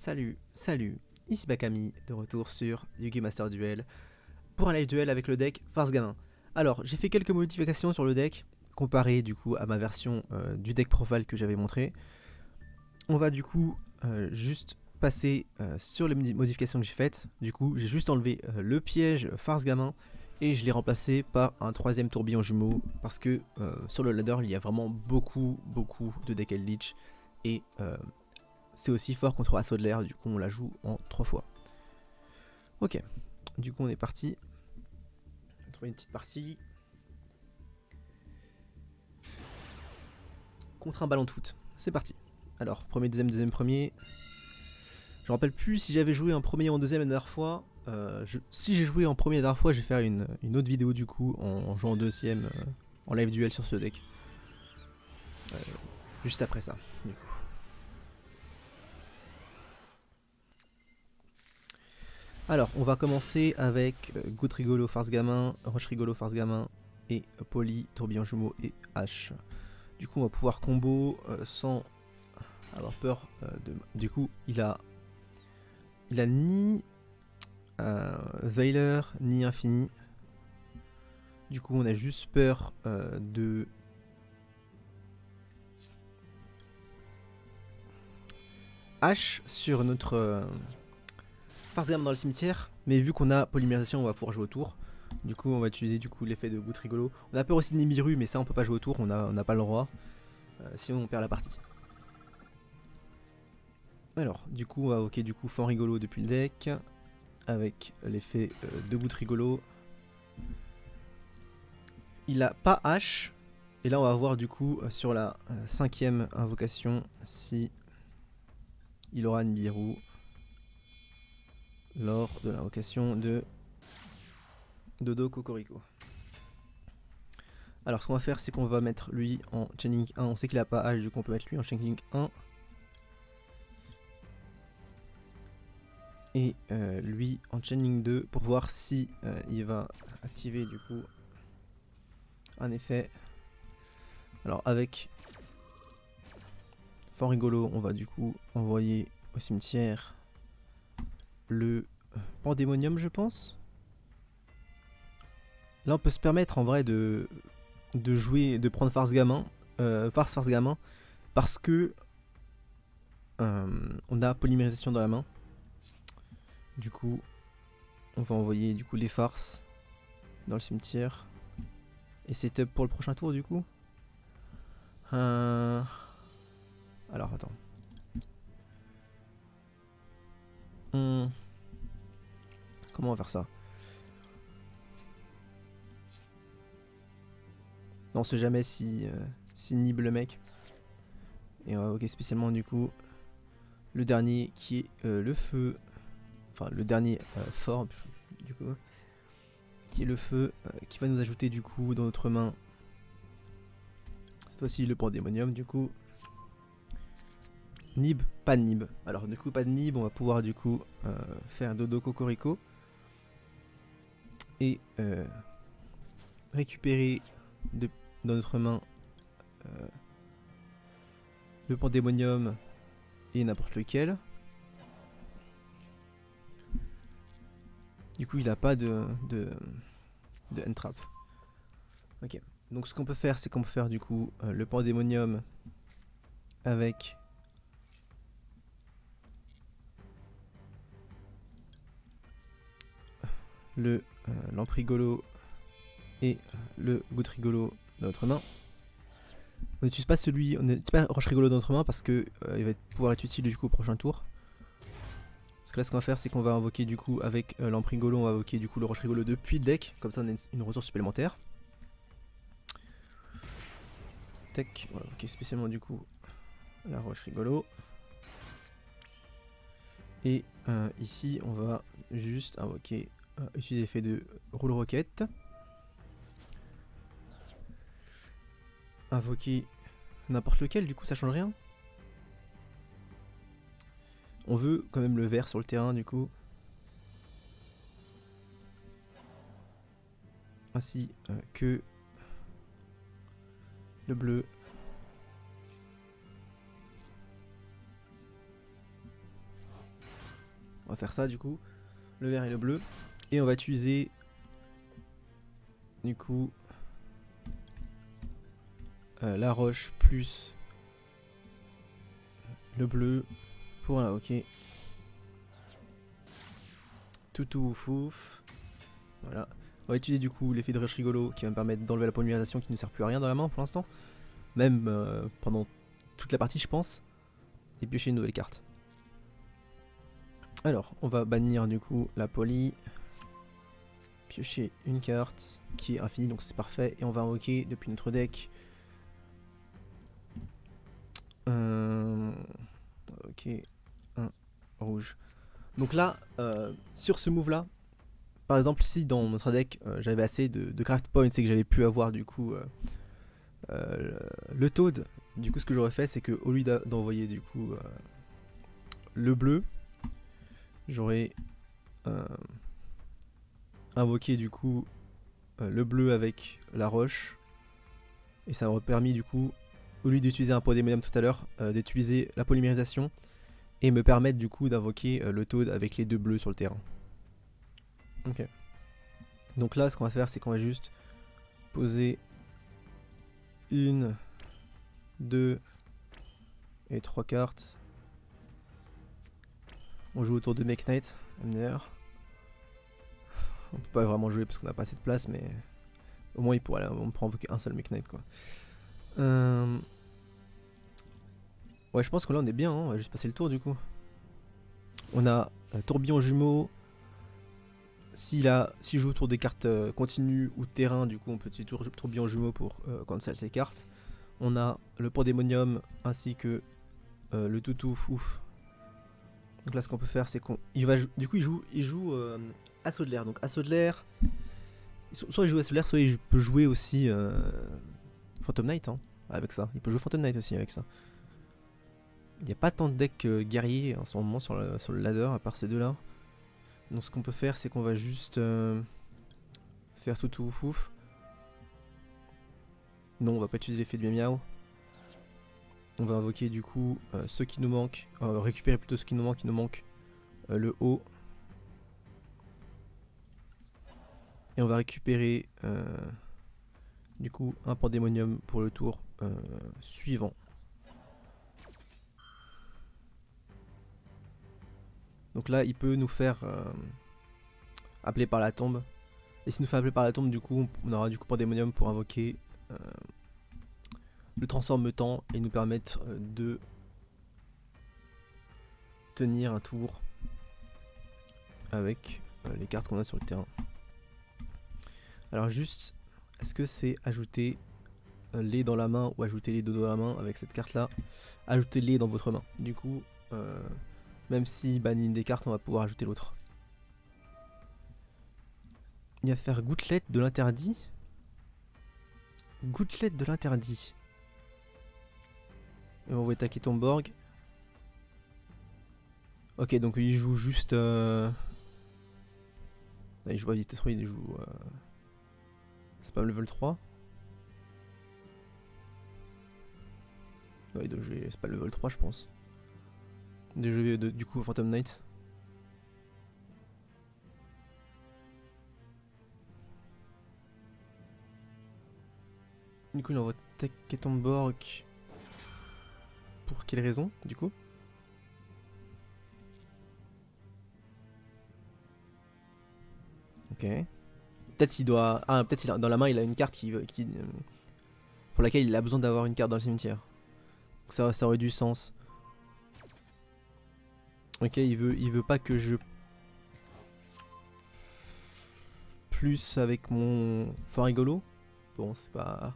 Salut, ici Bakami, de retour sur Yu-Gi Master Duel pour un live duel avec le deck Farce Gamin. Alors, j'ai fait quelques modifications sur le deck, comparé du coup à ma version du deck profile que j'avais montré. On va du coup juste passer sur les modifications que j'ai faites. Du coup, j'ai juste enlevé le piège Farce Gamin et je l'ai remplacé par un troisième tourbillon jumeau parce que sur le ladder, il y a vraiment beaucoup de deck Eldritch et c'est aussi fort contre Assaut de l'air, du coup on la joue en 3 fois. Ok, du coup on est parti. On va trouver une petite partie. Contre un ballon de foot. C'est parti. Alors, premier, deuxième, premier. Je me rappelle plus si j'avais joué en premier ou en deuxième la dernière fois. Si j'ai joué en premier la dernière fois, je vais faire une autre vidéo du coup en jouant en deuxième en live duel sur ce deck. Juste après ça, du coup. Alors, on va commencer avec Gout Rigolo, Farce Gamin, Roche Rigolo, Farce Gamin, et Poly, Tourbillon Jumeau et H. Du coup, on va pouvoir combo sans avoir peur de. Du coup, il a ni Veiler ni Infini. Du coup, on a juste peur de. H sur notre Farce Gamin dans le cimetière, mais vu qu'on a polymérisation, on va pouvoir jouer au tour. Du coup, on va utiliser du coup l'effet de Gout Rigolo. On a peur aussi de Nibiru, mais ça on peut pas jouer au tour, on n'a pas le droit. Sinon on perd la partie. Alors, du coup, on va invoquer du coup Fort Rigolo depuis le deck, avec l'effet de Gout Rigolo. Il a pas H, et là on va voir du coup sur la cinquième invocation si il aura Nibiru lors de l'invocation de Dodo Cocorico. Alors ce qu'on va faire, c'est qu'on va mettre lui en Chaining 1. On sait qu'il a pas H, du coup on peut mettre lui en Chaining 1. Et lui en Chaining 2 pour voir si il va activer du coup un effet. Alors avec Fort Rigolo, on va du coup envoyer au cimetière le Pandémonium, je pense. Là on peut se permettre en vrai de jouer, de prendre Farce Gamin, Farce Gamin, parce que on a polymérisation dans la main. Du coup, on va envoyer du coup les farces dans le cimetière. Et c'est up pour le prochain tour du coup. Alors attends. Comment on va faire ça? Non, on sait jamais si Nib le mec. Et on va invoquer spécialement du coup le dernier qui est le feu. Enfin le dernier fort du coup. Qui est le feu, qui va nous ajouter du coup dans notre main. Cette fois-ci le Pandémonium du coup. Nib, pas de Nib. Alors du coup pas de Nib, on va pouvoir du coup faire Dodo Cocorico. Et récupérer dans notre main le Pandémonium et n'importe lequel. Du coup il a pas de Entrap. Ok, donc ce qu'on peut faire, c'est qu'on peut faire du coup le Pandémonium avec le Lamprigolo et le Gout Rigolo dans notre main. On n'utilise pas celui, on n'utilise pas Roche Rigolo dans notre main parce que il va pouvoir être utile du coup au prochain tour. Parce que là ce qu'on va faire, c'est qu'on va invoquer du coup avec Lamprigolo, on va invoquer du coup le Roche Rigolo depuis le deck, comme ça on a une ressource supplémentaire. Tech, on va invoquer spécialement du coup la Roche Rigolo. Et ici on va juste invoquer, utiliser l'effet de Roule Rocket. Invoquer n'importe lequel, du coup ça change rien. On veut quand même le vert sur le terrain du coup. Ainsi que le bleu. va faire ça du coup, le vert et le bleu. Et on va utiliser du coup la roche plus le bleu pour invoquer Toutou ouf ouf. Voilà. On va utiliser du coup l'effet de rush rigolo qui va me permettre d'enlever la polymérisation qui ne sert plus à rien dans la main pour l'instant. Même pendant toute la partie je pense. Et piocher une nouvelle carte. Alors on va bannir du coup la poly. Piocher une carte qui est infinie donc c'est parfait. Et on va invoquer depuis notre deck. Ok, un rouge. Donc là, sur ce move là, par exemple si dans notre deck j'avais assez de craft points et que j'avais pu avoir du coup le Toad, du coup ce que j'aurais fait c'est que au lieu d'envoyer du coup le bleu, j'aurais invoqué du coup le bleu avec la roche et ça m'aurait permis du coup au lieu d'utiliser un Podémonium tout à l'heure d'utiliser la polymérisation et me permettre du coup d'invoquer le Toad avec les deux bleus sur le terrain. Ok. Donc là ce qu'on va faire c'est qu'on va juste poser 1, 2 et 3 cartes. On joue autour de Make Knight, MDR. On peut pas vraiment jouer parce qu'on n'a pas assez de place mais au moins on pourra invoquer un seul Make Knight quoi. Ouais je pense que là on est bien, hein. On va juste passer le tour du coup. On a tourbillon jumeau. S'il joue autour des cartes continues ou terrain, du coup on peut utiliser tourbillon jumeau pour cancel ces cartes. On a le Pandémonium ainsi que le Toutou Fouf. Donc là ce qu'on peut faire c'est il joue Assaut de l'air. Donc Assaut de l'air, soit il joue Assaut de l'air, soit il peut jouer aussi Phantom Knight hein, avec ça. Il peut jouer Phantom Knight aussi avec ça. Il n'y a pas tant de decks guerriers en ce moment sur le ladder à part ces deux là. Donc ce qu'on peut faire c'est qu'on va juste faire Toutou Fouf. Non on va pas utiliser l'effet de miao. On va invoquer du coup ceux qui nous manquent, récupérer plutôt ceux qui nous manquent, le haut. Et on va récupérer du coup un Pandémonium pour le tour suivant. Donc là il peut nous faire appeler par la tombe. Et s'il nous fait appeler par la tombe du coup on aura du coup Pandémonium pour invoquer le transforme-temps et nous permettre de tenir un tour avec les cartes qu'on a sur le terrain. Alors juste, est-ce que c'est ajouter les dans la main ou ajouter les deux dans la main avec cette carte là? Ajoutez les dans votre main. Du coup, même si bannit une des cartes, on va pouvoir ajouter l'autre. Il va faire gouttelette de l'interdit. Gouttelette de l'interdit. Et on va attaquer ton Borg. Ok, donc il joue juste. Il joue pas Visite Asteroid, il joue. C'est pas level 3. Ouais, c'est pas level 3, je pense. Du coup, Phantom Knight. Du coup, il envoie attaquer ton Borg. Pour quelle raison, du coup? Ok. Peut-être qu'il doit. Ah, peut-être dans la main il a une carte pour laquelle il a besoin d'avoir une carte dans le cimetière. Ça aurait du sens. Ok, il veut pas que je plus avec mon fort rigolo. Bon, c'est pas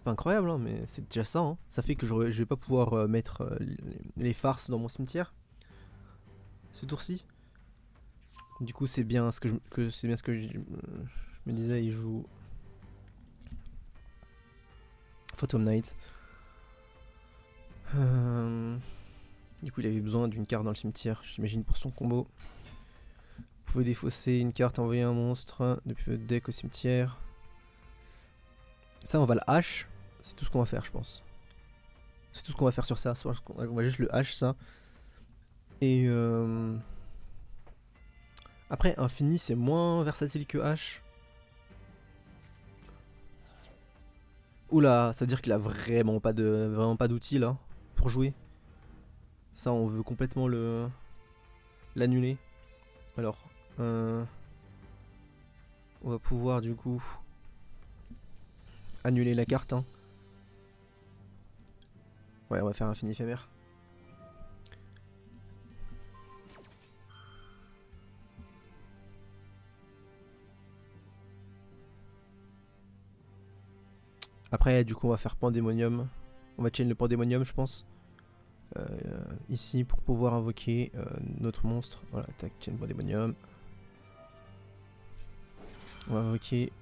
incroyable, hein, mais c'est déjà ça. Hein. Ça fait que je vais pas pouvoir mettre les farces dans mon cimetière ce tour-ci. Du coup, c'est bien ce que je me disais. Il joue Phantom Knight. Du coup, il avait besoin d'une carte dans le cimetière, j'imagine, pour son combo. Vous pouvez défausser une carte, envoyer un monstre depuis votre deck au cimetière. Ça, on va le hache. C'est tout ce qu'on va faire, je pense. C'est tout ce qu'on va faire sur ça. On va juste le hache, ça. Et Après, Infini, c'est moins versatile que H. Oula, ça veut dire qu'il a vraiment pas d'outils là pour jouer. Ça, on veut complètement l'annuler. Alors, on va pouvoir du coup annuler la carte. Hein. Ouais, on va faire Infini éphémère. Après, du coup, on va faire Pandémonium. On va chain le Pandémonium, je pense. Ici, pour pouvoir invoquer notre monstre. Voilà, tac, chain Pandémonium. On va invoquer.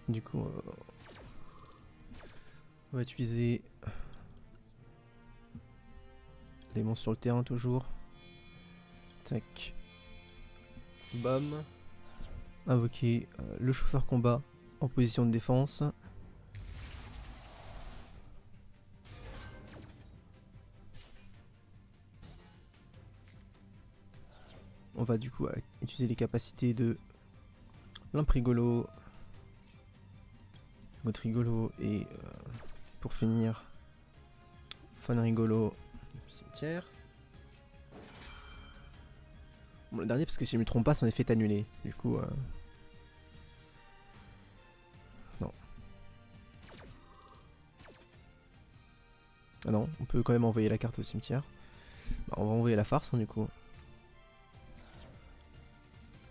Du coup, on va utiliser les monstres sur le terrain toujours. Tac. Bam. Invoquer le chauffeur combat en position de défense. On va du coup utiliser les capacités de Lamprigolo, Motrigolo et pour finir Fanrigolo, cimetière. Bon, le dernier, parce que si je ne me trompe pas, son effet est annulé. Du coup, non. Ah non, on peut quand même envoyer la carte au cimetière. Bah, on va envoyer la farce, hein, du coup.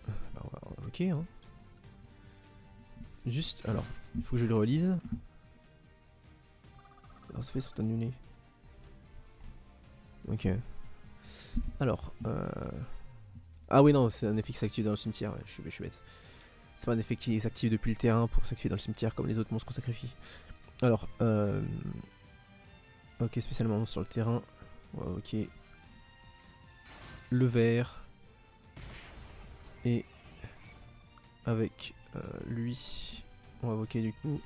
Bah, on va invoquer, hein. Juste, alors, il faut que je le relise. Alors, ça fait sont annulés. Ok. Alors, ah oui, non, c'est un effet qui s'active dans le cimetière. Ouais, je suis bête. C'est pas un effet qui s'active depuis le terrain pour s'activer dans le cimetière comme les autres monstres qu'on sacrifie. Alors, ok, spécialement sur le terrain. On va invoquer le vert. Et avec lui, on va invoquer du coup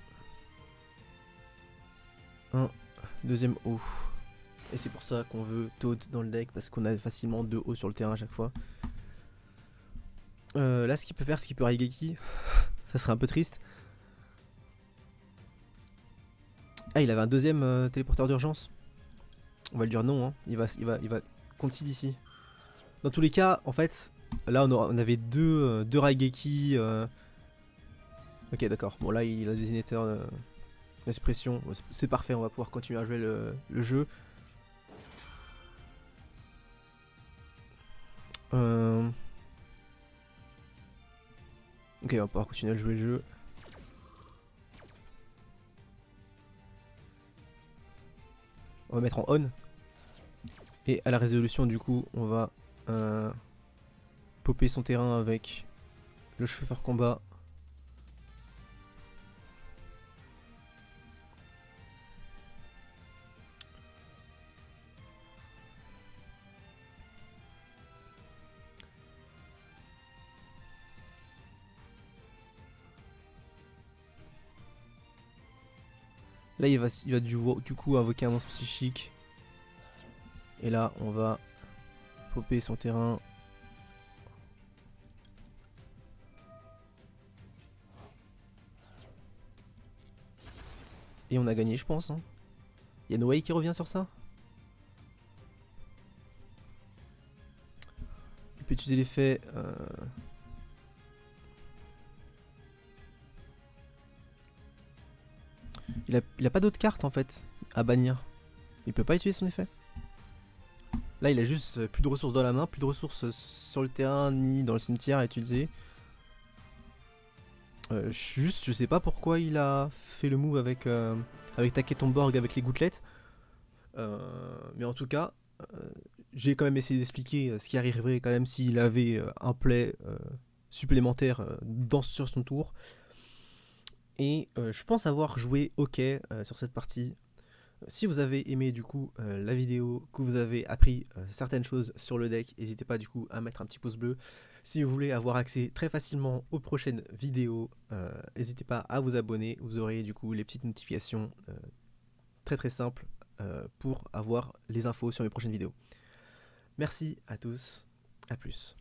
un deuxième haut. Et c'est pour ça qu'on veut Toad dans le deck, parce qu'on a facilement 2 hauts sur le terrain à chaque fois. Là, ce qu'il peut faire, c'est qu'il peut Raigeki. Ça serait un peu triste. Ah, il avait un deuxième téléporteur d'urgence. On va lui dire non, hein. Il va concede ici. Dans tous les cas, en fait, là on avait deux Raigeki. Ok, d'accord. Bon, là il a des désignateur d'expression. C'est parfait, on va pouvoir continuer à jouer le jeu. Ok, on va pouvoir continuer à jouer le jeu. On va mettre en on. Et à la résolution, du coup, on va popper son terrain avec le chauffeur combat. Là, il va du coup invoquer un monstre psychique. Et là, on va popper son terrain. Et on a gagné, je pense. Hein. Il y a Noé qui revient sur ça. Il peut utiliser l'effet. Il a pas d'autres cartes en fait à bannir. Il peut pas utiliser son effet. Là, il a juste plus de ressources dans la main, plus de ressources sur le terrain ni dans le cimetière à utiliser. Juste, je sais pas pourquoi il a fait le move avec Taketomborg avec les gouttelettes. Mais en tout cas, j'ai quand même essayé d'expliquer ce qui arriverait quand même s'il avait un play supplémentaire sur son tour. Et je pense avoir joué ok sur cette partie. Si vous avez aimé du coup la vidéo, que vous avez appris certaines choses sur le deck, n'hésitez pas du coup à mettre un petit pouce bleu. Si vous voulez avoir accès très facilement aux prochaines vidéos, n'hésitez pas à vous abonner. Vous aurez du coup les petites notifications très très simple pour avoir les infos sur mes prochaines vidéos. Merci à tous, à plus.